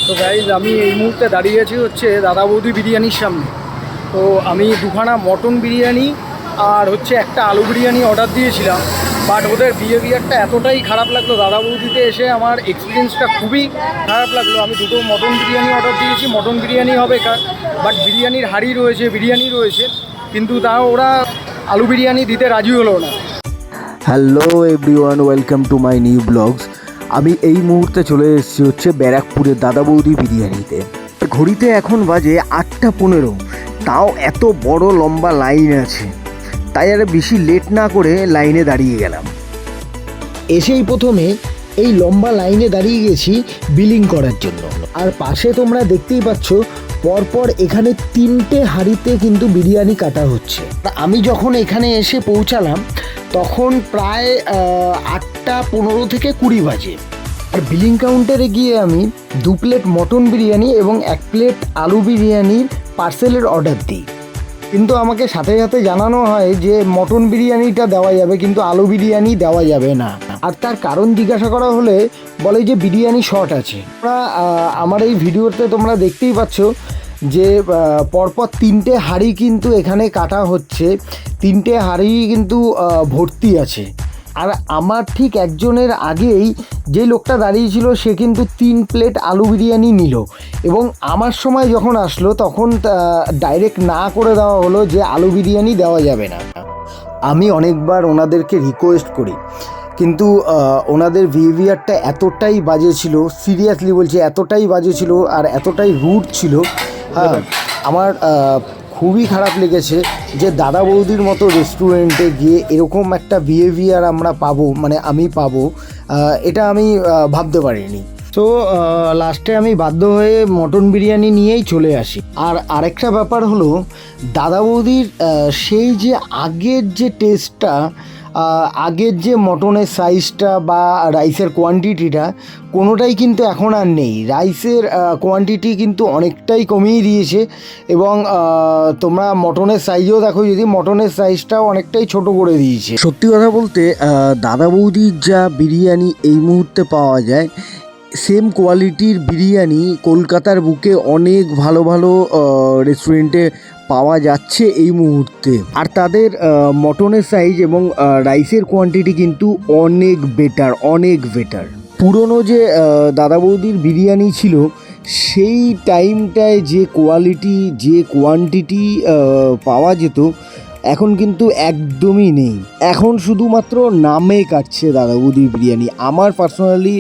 তো গাইজ আমি এই মুহূর্তে দাঁড়িয়ে আছি হচ্ছে দাদা বৌদি বিরিয়ানির সামনে। তো আমি দুখানা মটন বিরিয়ানি আর হচ্ছে একটা আলু বিরিয়ানি অর্ডার দিয়েছিলাম, বাট ওদের বিহেভিয়ারটা এতটাই খারাপ লাগলো। দাদা বৌদিতে এসে আমার এক্সপিরিয়েন্সটা খুবই খারাপ লাগলো। আমি দুটো মটন বিরিয়ানি অর্ডার দিয়েছি, মটন বিরিয়ানি হবে বাট বিরিয়ানির হাঁড়ি রয়েছে, বিরিয়ানি রয়েছে, কিন্তু তাও ওরা আলু বিরিয়ানি দিতে রাজি হলো না। Hello everyone, welcome to my new blogs. আমি এই মুহূর্তে চলে এসেছি হচ্ছে ব্যারাকপুরের দাদা বৌদি বিরিয়ানিতে। ঘড়িতে এখন বাজে 8:15, তাও এত বড় লম্বা লাইন আছে, তাই আর বেশি লেট না করে লাইনে দাঁড়িয়ে গেলাম। এসেই প্রথমে এই লম্বা লাইনে দাঁড়িয়ে গেছি বিলিং করার জন্য। আর পাশে তোমরা দেখতেই পাচ্ছ পরপর এখানে 3টে হাঁড়িতে কিন্তু বিরিয়ানি কাটা হচ্ছে। আমি যখন এখানে এসে পৌঁছালাম তখন প্রায় 8:15 থেকে 20 বাজে। আর বিলিং কাউন্টারে গিয়ে আমি 2 প্লেট মটন বিরিয়ানি এবং 1 প্লেট আলু বিরিয়ানির পার্সেলের অর্ডার দিই, কিন্তু আমাকে সাথে সাথে জানানো হয় যে মটন বিরিয়ানিটা দেওয়া যাবে কিন্তু আলু বিরিয়ানি দেওয়া যাবে না। আর তার কারণ জিজ্ঞাসা করা হলে বলে যে বিরিয়ানি শর্ট আছে। আমার এই ভিডিওতে তোমরা দেখতেই পাচ্ছ যে পরপর 3টে হাঁড়ি কিন্তু এখানে কাটা হচ্ছে, 3টে হাঁড়ি কিন্তু ভর্তি আছে। আর আমার ঠিক একজনের আগেই যে লোকটা দাঁড়িয়েছিল সে কিন্তু 3 প্লেট আলু বিরিয়ানি নিল, এবং আমার সময় যখন আসলো তখন ডাইরেক্ট না করে দেওয়া হলো যে আলু বিরিয়ানি দেওয়া যাবে না। আমি অনেকবার ওনাদেরকে রিকোয়েস্ট করি, কিন্তু ওনাদের বিহেভিয়ারটা এতটাই বাজে ছিল, সিরিয়াসলি বলছি এতটাই বাজে ছিল আর এতটাই রুড ছিল। হ্যাঁ, আমার খুবই খারাপ লেগেছে যে দাদা বৌদির মতো রেস্টুরেন্টে গিয়ে এরকম একটা বিহেভিয়ার আমরা পাবো, মানে আমি পাবো, এটা আমি ভাবতে পারিনি। তো লাস্টে আমি বাধ্য হয়ে মটন বিরিয়ানি নিয়েই চলে আসি। আর আরেকটা ব্যাপার হলো দাদা বৌদির সেই যে আগের যে টেস্টটা, আগের যে মটনের সাইজটা বা রাইসের কোয়ান্টিটিটা কোনোটাই কিন্তু এখন আর নেই। রাইসের কোয়ান্টিটি কিন্তু অনেকটাই কমিয়ে দিয়েছে, এবং তোমরা মটনের সাইজও দেখো, যদি মটনের সাইজটাও অনেকটাই ছোট করে দিয়েছে। সত্যি কথা বলতে দাদা বৌদির যা বিরিয়ানি এই মুহূর্তে পাওয়া যায়, সেম কোয়ালিটির বিরিয়ানি কলকাতার বুকে অনেক ভালো ভালো রেস্টুরেন্টে পাওয়া যাচ্ছে এই মুহূর্তে। আর তাদের মটনের সাইজ এবং রাইসের কোয়ান্টিটি কিন্তু অনেক বেটার। পুরনো যে দাদা বৌদির বিরিয়ানি ছিল সেই টাইমটায় যে কোয়ালিটি, যে কোয়ান্টিটি পাওয়া যেত, এখন কিন্তু একদমই নেই। এখন শুধুমাত্র নামে কাটছে দাদা বৌদির বিরিয়ানি, আমার পার্সোনালি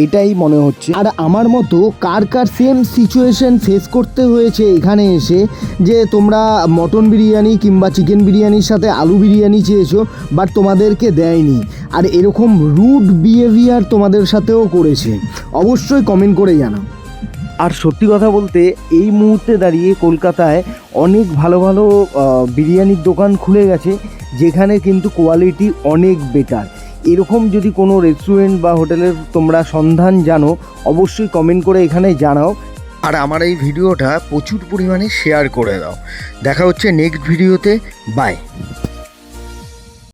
এটাই মনে হচ্ছে। আর আমার মতো কার কার সেম সিচুয়েশন ফেস করতে হয়েছে এখানে এসে, যে তোমরা মটন বিরিয়ানি কিংবা চিকেন বিরিয়ানির সাথে আলু বিরিয়ানি চেয়েছো বাট তোমাদেরকে দেয়নি, আর এরকম রুড বিহেভিয়ার তোমাদের সাথেও করেছে, অবশ্যই কমেন্ট করে জানাও। আর সত্যি কথা বলতে এই মুহূর্তে দাঁড়িয়ে কলকাতায় অনেক ভালো ভালো বিরিয়ানির দোকান খুলে গেছে, যেখানে কিন্তু কোয়ালিটি অনেক বেটার। এরকম যদি কোনো রেস্টুরেন্ট বা হোটেলের তোমরা সন্ধান জানো, অবশ্যই কমেন্ট করে এখানে জানাও। আর আমার এই ভিডিওটা প্রচুর পরিমাণে শেয়ার করে দাও। দেখা হচ্ছে নেক্সট ভিডিওতে। বাই।